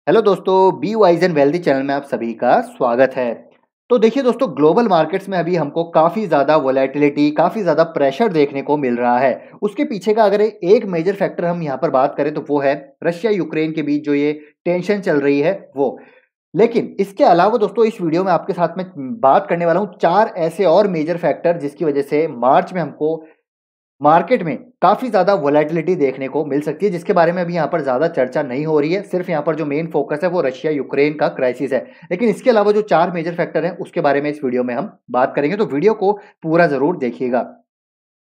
Hello दोस्तों, be wise and wealthy channel में आप सभी का स्वागत है। तो देखिए दोस्तों, ग्लोबल मार्केट्स में अभी हमको काफ़ी ज़्यादा वोलेटिलिटी, काफ़ी ज़्यादा प्रेशर देखने को मिल रहा है। उसके पीछे का अगर एक मेजर फैक्टर हम यहाँ पर बात करें तो वो है रशिया यूक्रेन के बीच जो ये टेंशन चल रही है वो। लेकिन इसके अलावा दोस्तों इस वीडियो में आपके साथ में बात करने वाला हूँ 4 ऐसे और मेजर फैक्टर जिसकी वजह से मार्च में हमको मार्केट में काफ़ी ज़्यादा वोलेटिलिटी देखने को मिल सकती है, जिसके बारे में अभी यहाँ पर ज़्यादा चर्चा नहीं हो रही है। सिर्फ यहाँ पर जो मेन फोकस है वो रशिया यूक्रेन का क्राइसिस है। लेकिन इसके अलावा जो 4 मेजर फैक्टर हैं उसके बारे में इस वीडियो में हम बात करेंगे, तो वीडियो को पूरा ज़रूर देखिएगा।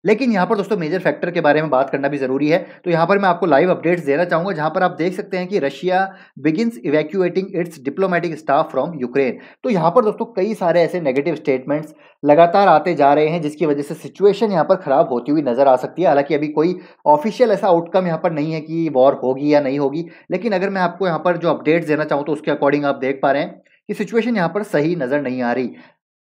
लेकिन यहाँ पर दोस्तों मेजर फैक्टर के बारे में बात करना भी ज़रूरी है। तो यहाँ पर मैं आपको लाइव अपडेट्स देना चाहूँगा, जहाँ पर आप देख सकते हैं कि Russia begins evacuating it's diplomatic staff from Ukraine. तो यहाँ पर दोस्तों कई सारे ऐसे नेगेटिव स्टेटमेंट्स लगातार आते जा रहे हैं, जिसकी वजह से सिचुएशन यहाँ पर खराब होती हुई नज़र आ सकती है। हालांकि अभी कोई ऑफिशियल ऐसा आउटकम यहाँ पर नहीं है कि वॉर होगी या नहीं होगी, लेकिन अगर मैं आपको यहाँ पर जो अपडेट्स देना चाहूँ तो उसके अकॉर्डिंग आप देख पा रहे हैं कि सिचुएशन यहाँ पर सही नज़र नहीं आ रही।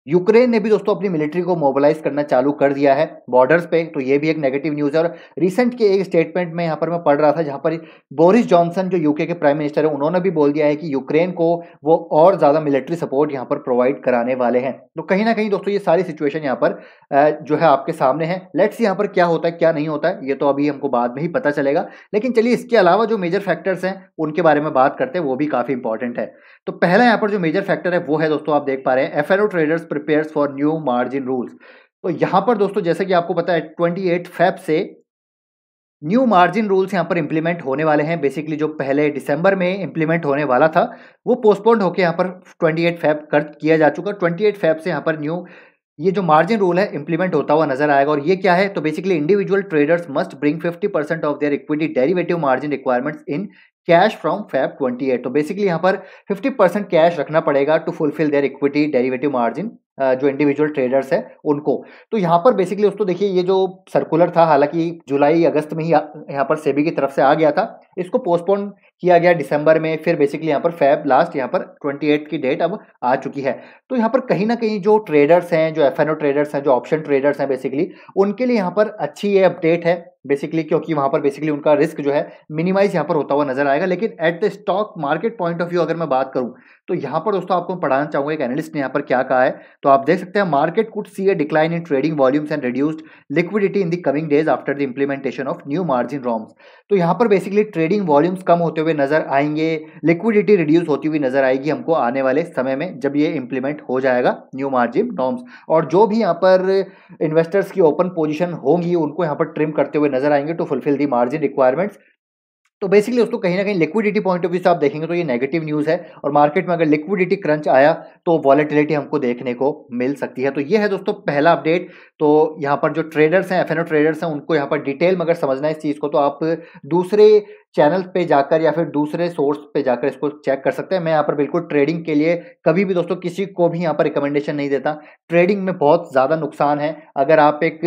यूक्रेन ने भी दोस्तों अपनी मिलिट्री को मोबिलाइज करना चालू कर दिया है बॉर्डर्स पे, तो ये भी एक नेगेटिव न्यूज़ है। और रिसेंट के एक स्टेटमेंट में यहाँ पर मैं पढ़ रहा था, जहाँ पर बोरिस जॉनसन जो यूके के प्राइम मिनिस्टर है, उन्होंने भी बोल दिया है कि यूक्रेन को वो और ज़्यादा मिलिट्री सपोर्ट यहाँ पर प्रोवाइड कराने वाले हैं। तो कहीं ना कहीं दोस्तों ये सारी सिचुएशन यहाँ पर जो है आपके सामने है। लेट्स यहाँ पर क्या होता है क्या नहीं होता है, ये तो अभी हमको बाद में ही पता चलेगा। लेकिन चलिए इसके अलावा जो मेजर फैक्टर्स हैं उनके बारे में बात करते हैं, वो भी काफ़ी इंपॉर्टेंट है। तो पहला यहाँ पर जो मेजर फैक्टर है वो है दोस्तों, आप देख पा रहे हैं FNO traders prepares for new margin rules. तो यहाँ पर दोस्तों जैसे कि आपको पता है 28 फेब से न्यू मार्जिन रूल्स यहाँ पर इंप्लीमेंट होने वाले हैं। बेसिकली जो पहले दिसंबर में इंप्लीमेंट होने वाला था वो पोस्टपोन्ड होकर यहाँ पर 28 फेब कर किया जा चुका। 28 फेब से यहाँ पर न्यू ये जो मार्जिन रूल है इंप्लीमेंट होता हुआ नजर आएगा। और ये क्या है, तो basically individual traders must bring 50% of their equity derivative margin requirements in cash from Feb 28। तो बेसिकली यहाँ पर 50% कैश रखना पड़ेगा to fulfil their equity derivative margin, जो इंडिविजुअल ट्रेडर्स है उनको। तो यहाँ पर बेसिकली दोस्तों देखिए, ये जो सर्कुलर था हालांकि जुलाई अगस्त में ही यहाँ पर सेबी की तरफ से आ गया था, इसको पोस्टपोन किया गया दिसंबर में। फिर बेसिकली यहाँ पर फेब लास्ट यहाँ पर 28 की डेट अब आ चुकी है। तो यहाँ पर कहीं ना कहीं जो ट्रेडर्स हैं, जो एफएनओ ट्रेडर्स हैं, जो ऑप्शन ट्रेडर्स हैं, बेसिकली उनके लिए यहाँ पर अच्छी ये अपडेट है बेसिकली, क्योंकि वहाँ पर बेसिकली उनका रिस्क जो है मिनिमाइज यहाँ पर होता हुआ नजर आएगा। लेकिन at the stock market point of view अगर मैं बात करूँ तो यहाँ पर दोस्तों आपको पढ़ाना चाहूंगा एक एनालिस्ट ने यहाँ पर क्या कहा है। तो आप देख सकते हैं market could see a decline in trading volumes and reduced liquidity in the coming days after the implementation of new margin norms. तो यहाँ पर बेसिकली ट्रेडिंग वॉल्यूम्स कम होते हुए नजर आएंगे, लिक्विडिटी रिड्यूस होती हुई नजर आएगी हमको आने वाले समय में, जब ये इंप्लीमेंट हो जाएगा न्यू मार्जिन नॉर्म्स। और जो भी यहाँ पर इन्वेस्टर्स की ओपन पोजीशन होंगी उनको यहाँ पर ट्रिम करते हुए नजर आएंगे to fulfil the margin requirements. तो बेसिकली दोस्तों कहीं ना कहीं लिक्विडिटी पॉइंट ऑफ व्यू से आप देखेंगे तो ये नेगेटिव न्यूज़ है। और मार्केट में अगर लिक्विडिटी क्रंच आया तो वॉलेटिलिटी हमको देखने को मिल सकती है। तो ये है दोस्तों पहला अपडेट। तो यहाँ पर जो ट्रेडर्स हैं, एफएनओ ट्रेडर्स हैं, उनको यहाँ पर डिटेल में अगर समझना है इस चीज़ को तो आप दूसरे चैनल पे जाकर या फिर दूसरे सोर्स पे जाकर इसको चेक कर सकते हैं। मैं यहाँ पर बिल्कुल ट्रेडिंग के लिए कभी भी दोस्तों किसी को भी यहाँ पर रिकमेंडेशन नहीं देता। ट्रेडिंग में बहुत ज़्यादा नुकसान है। अगर आप एक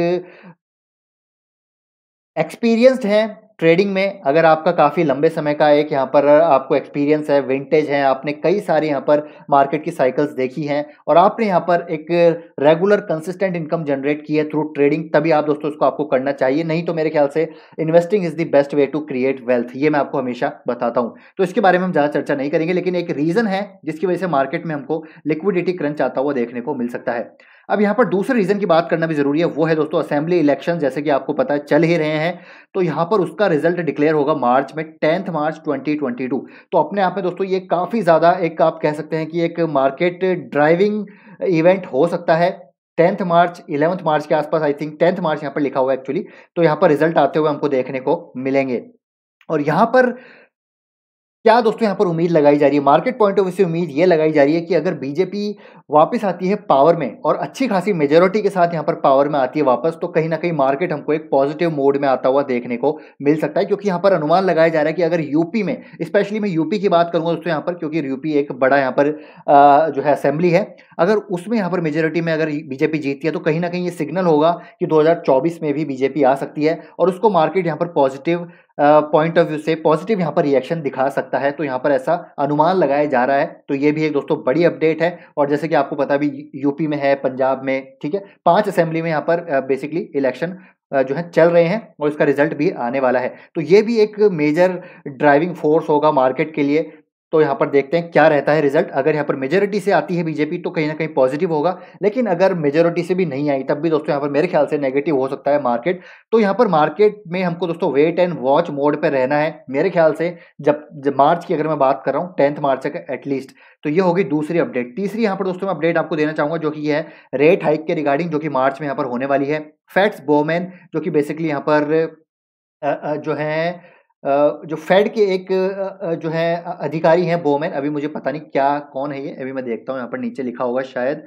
एक्सपीरियंस्ड हैं ट्रेडिंग में, अगर आपका काफ़ी लंबे समय का एक यहाँ पर आपको एक्सपीरियंस है, विंटेज है, आपने कई सारी यहाँ पर मार्केट की साइकिल्स देखी हैं और आपने यहाँ पर एक रेगुलर कंसिस्टेंट इनकम जनरेट की है थ्रू ट्रेडिंग, तभी आप दोस्तों उसको आपको करना चाहिए। नहीं तो मेरे ख्याल से investing is the best way to create wealth, ये मैं आपको हमेशा बताता हूँ। तो इसके बारे में हम ज़्यादा चर्चा नहीं करेंगे, लेकिन एक रीज़न है जिसकी वजह से मार्केट में हमको लिक्विडिटी क्रंच आता हुआ देखने को मिल सकता है। अब यहाँ पर दूसरे रीजन की बात करना भी जरूरी है, वो है दोस्तों असेंबली इलेक्शन, जैसे कि आपको पता है चल ही रहे हैं। तो यहाँ पर उसका रिजल्ट डिक्लेयर होगा मार्च में, 10 मार्च 2022। तो अपने आप में दोस्तों ये काफ़ी ज़्यादा एक आप कह सकते हैं कि एक मार्केट ड्राइविंग इवेंट हो सकता है। 10 मार्च 11 मार्च के आसपास, आई थिंक 10 मार्च यहाँ पर लिखा हुआ है एक्चुअली। तो यहाँ पर रिजल्ट आते हुए हमको देखने को मिलेंगे। और यहाँ पर क्या दोस्तों यहाँ पर उम्मीद लगाई जा रही है, मार्केट पॉइंट ऑफ व्यू से उम्मीद ये लगाई जा रही है कि अगर बीजेपी वापस आती है पावर में और अच्छी खासी मेजोरिटी के साथ यहाँ पर पावर में आती है वापस, तो कहीं ना कहीं मार्केट हमको एक पॉजिटिव मोड में आता हुआ देखने को मिल सकता है। क्योंकि यहाँ पर अनुमान लगाया जा रहा है कि अगर यूपी में, स्पेशली मैं यूपी की बात करूंगा दोस्तों यहाँ पर, क्योंकि यूपी एक बड़ा यहाँ पर जो है असेंबली है, अगर उसमें यहाँ पर मेजोरिटी में अगर बीजेपी जीतती है तो कहीं ना कहीं ये सिग्नल होगा कि 2024 में भी बीजेपी आ सकती है और उसको मार्केट यहाँ पर पॉजिटिव पॉइंट ऑफ व्यू से पॉजिटिव यहाँ पर रिएक्शन दिखा सकता है। तो यहाँ पर ऐसा अनुमान लगाया जा रहा है। तो ये भी एक दोस्तों बड़ी अपडेट है। और जैसे कि आपको पता भी यूपी में है, पंजाब में, ठीक है, 5 असेंबली में यहाँ पर बेसिकली इलेक्शन जो है चल रहे हैं और इसका रिजल्ट भी आने वाला है। तो ये भी एक मेजर ड्राइविंग फोर्स होगा मार्केट के लिए। तो यहाँ पर देखते हैं क्या रहता है रिजल्ट। अगर यहाँ पर मेजॉरिटी से आती है बीजेपी तो कहीं ना कहीं पॉजिटिव होगा, लेकिन अगर मेजॉरिटी से भी नहीं आई तब भी दोस्तों यहाँ पर मेरे ख्याल से नेगेटिव हो सकता है मार्केट। तो यहाँ पर मार्केट में हमको दोस्तों वेट एंड वॉच मोड पे रहना है मेरे ख्याल से। जब मार्च की अगर मैं बात कर रहा हूँ 10 मार्च तक एटलीस्ट। तो ये होगी दूसरी अपडेट। तीसरी यहाँ पर दोस्तों मैं अपडेट आपको देना चाहूंगा जो कि ये है रेट हाइक के रिगार्डिंग, जो कि मार्च में यहाँ पर होने वाली है। फैट्स बोमैन जो कि बेसिकली यहाँ पर जो है जो फेड के एक जो है अधिकारी हैं बोमैन, अभी मुझे पता नहीं क्या कौन है ये, अभी मैं देखता हूँ यहाँ पर नीचे लिखा होगा शायद।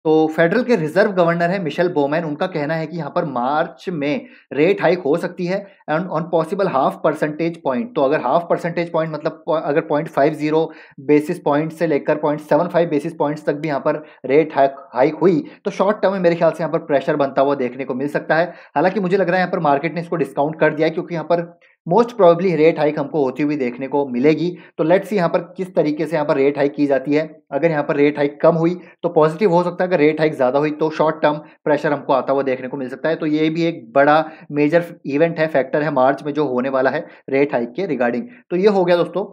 तो फेडरल के रिजर्व गवर्नर है मिशेल बोमैन, उनका कहना है कि यहाँ पर मार्च में रेट हाइक हो सकती है and on possible half percentage point. तो अगर हाफ परसेंटेज पॉइंट मतलब अगर 0.50 बेसिस पॉइंट से लेकर 0.75 बेसिस पॉइंट्स तक भी यहाँ पर रेट हाइक हुई तो शॉर्ट टर्म में मेरे ख्याल से यहाँ पर प्रेशर बनता हुआ देखने को मिल सकता है। हालांकि मुझे लग रहा है यहाँ पर मार्केट ने इसको डिस्काउंट कर दिया है, क्योंकि यहाँ पर मोस्ट प्रोबेबली रेट हाइक हमको होती हुई देखने को मिलेगी। तो लेट्स सी यहाँ पर किस तरीके से यहाँ पर रेट हाइक की जाती है। अगर यहाँ पर रेट हाइक कम हुई तो पॉजिटिव हो सकता है, अगर रेट हाइक ज़्यादा हुई तो शॉर्ट टर्म प्रेशर हमको आता हुआ देखने को मिल सकता है। तो ये भी एक बड़ा मेजर इवेंट है, फैक्टर है मार्च में जो होने वाला है रेट हाइक के रिगार्डिंग। तो ये हो गया दोस्तों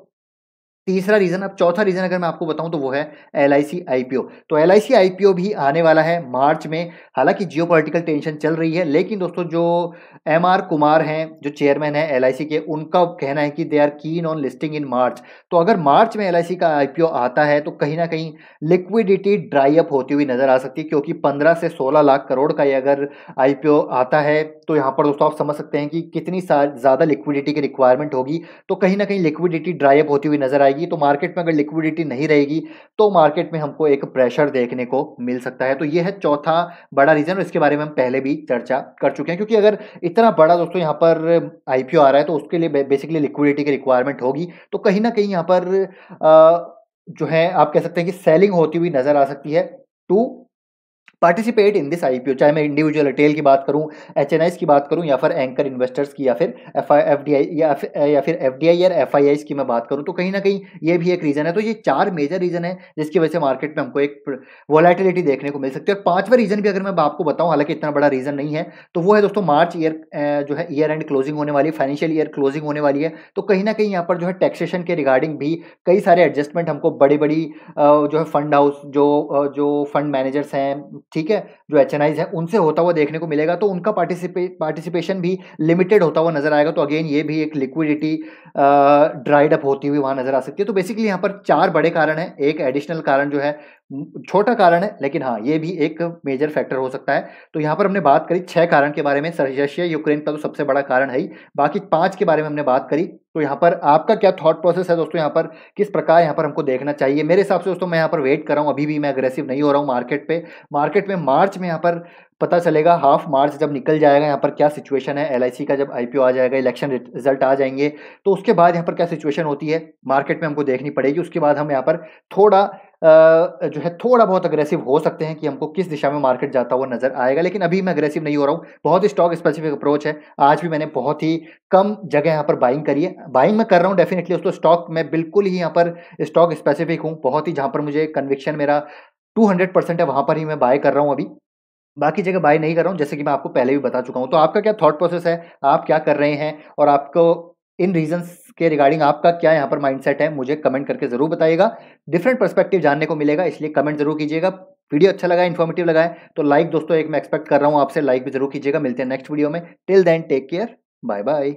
तीसरा रीजन। अब चौथा रीजन अगर मैं आपको बताऊं तो वो है एलआईसी आईपीओ। तो एलआईसी आईपीओ भी आने वाला है मार्च में। हालांकि जियोपॉलिटिकल टेंशन चल रही है, लेकिन दोस्तों जो एमआर कुमार हैं जो चेयरमैन है एलआईसी के, उनका कहना है कि they are keen on listing in March. तो अगर मार्च में एलआईसी का आईपीओ आता है तो कहीं ना कहीं लिक्विडिटी ड्राई अप होती हुई नजर आ सकती है, क्योंकि 15 से 16 लाख करोड़ का ये अगर आईपीओ आता है तो यहाँ पर दोस्तों आप समझ सकते हैं कि कितनी ज्यादा लिक्विडिटी की रिक्वायरमेंट होगी। तो कहीं ना कहीं लिक्विडिटी ड्राई अप होती हुई नजर आएगी। तो मार्केट में अगर लिक्विडिटी नहीं रहेगी तो मार्केट में हमको एक प्रेशर देखने को मिल सकता है। तो ये है चौथा बड़ा रीजन, और इसके बारे में हम पहले भी चर्चा कर चुके हैं। क्योंकि अगर इतना बड़ा दोस्तों यहाँ पर आईपीओ आ रहा है तो उसके लिए बेसिकली लिक्विडिटी की रिक्वायरमेंट होगी। तो कहीं ना कहीं यहाँ पर जो है आप कह सकते हैं कि सेलिंग होती हुई नजर आ सकती है to participate in this IPO. चाहे मैं इंडिविजुअल रिटेल की बात करूं, एचएनआईज की बात करूं, या फिर एंकर इन्वेस्टर्स की, या फिर एफडीआई या फिर एफडीआई और एफआईआईज की मैं बात करूं, तो कहीं ना कहीं ये भी एक रीजन है। तो ये चार मेजर रीजन है जिसकी वजह से मार्केट में हमको एक वोलेटिलिटी देखने को मिल सकती है। और पांचवा रीजन भी अगर मैं आपको बताऊं, हालांकि इतना बड़ा रीजन नहीं है, तो वो है दोस्तों मार्च ईयर जो है ईयर एंड क्लोजिंग होने वाली है, फाइनेंशियल ईयर क्लोजिंग होने वाली है। तो कहीं ना कहीं यहाँ पर जो है टैक्सेशन के रिगार्डिंग भी कई सारे एडजस्टमेंट हमको बड़ी बड़ी जो है फंड हाउस जो फंड मैनेजर्स हैं, ठीक है, जो एचएनआईज है, उनसे होता हुआ देखने को मिलेगा। तो उनका पार्टिसिपेशन भी लिमिटेड होता हुआ नजर आएगा। तो अगेन ये भी एक लिक्विडिटी ड्राइड अप होती हुई वहां नजर आ सकती है। तो बेसिकली यहाँ पर चार बड़े कारण है, एक एडिशनल कारण जो है छोटा कारण है, लेकिन हाँ ये भी एक मेजर फैक्टर हो सकता है। तो यहाँ पर हमने बात करी 6 कारण के बारे में। रशिया यूक्रेन का तो सबसे बड़ा कारण है ही, बाकी 5 के बारे में हमने बात करी। तो यहाँ पर आपका क्या थॉट प्रोसेस है दोस्तों, यहाँ पर किस प्रकार यहाँ पर हमको देखना चाहिए? मेरे हिसाब से दोस्तों मैं यहाँ पर वेट कर रहा हूँ, अभी भी मैं अग्रेसिव नहीं हो रहा हूँ मार्केट में मार्च में यहाँ पर पता चलेगा, हाफ मार्च जब निकल जाएगा यहाँ पर क्या सिचुएशन है। एलआईसी का जब आईपीओ आ जाएगा, इलेक्शन रिजल्ट आ जाएंगे, तो उसके बाद यहाँ पर क्या सिचुएशन होती है मार्केट में हमको देखनी पड़ेगी। उसके बाद हम यहाँ पर थोड़ा जो है थोड़ा बहुत अग्रेसिव हो सकते हैं कि हमको किस दिशा में मार्केट जाता हुआ नजर आएगा। लेकिन अभी मैं अग्रेसिव नहीं हो रहा हूँ, बहुत ही स्टॉक स्पेसिफिक अप्रोच है। आज भी मैंने बहुत ही कम जगह यहाँ पर बाइंग करी है। बाइंग मैं कर रहा हूँ डेफिनेटली, उसको स्टॉक में बिल्कुल ही यहाँ पर स्टॉक स्पेसिफिक हूँ, बहुत ही जहाँ पर मुझे कन्विक्शन मेरा 200% है वहां पर ही मैं बाय कर रहा हूँ अभी, बाकी जगह बाय नहीं कर रहा हूँ, जैसे कि मैं आपको पहले भी बता चुका हूँ। तो आपका क्या थॉट प्रोसेस है, आप क्या कर रहे हैं, और आपको इन रीजंस के रिगार्डिंग आपका क्या यहाँ पर माइंडसेट है, मुझे कमेंट करके जरूर बताइएगा। डिफरेंट पर्सपेक्टिव जानने को मिलेगा, इसलिए कमेंट जरूर कीजिएगा। वीडियो अच्छा लगा, इन्फॉर्मेटिव लगा है तो लाइक दोस्तों एक मैं एक्सपेक्ट कर रहा हूँ आपसे, लाइक भी जरूर कीजिएगा। मिलते हैं नेक्स्ट वीडियो में, till then take care, bye bye.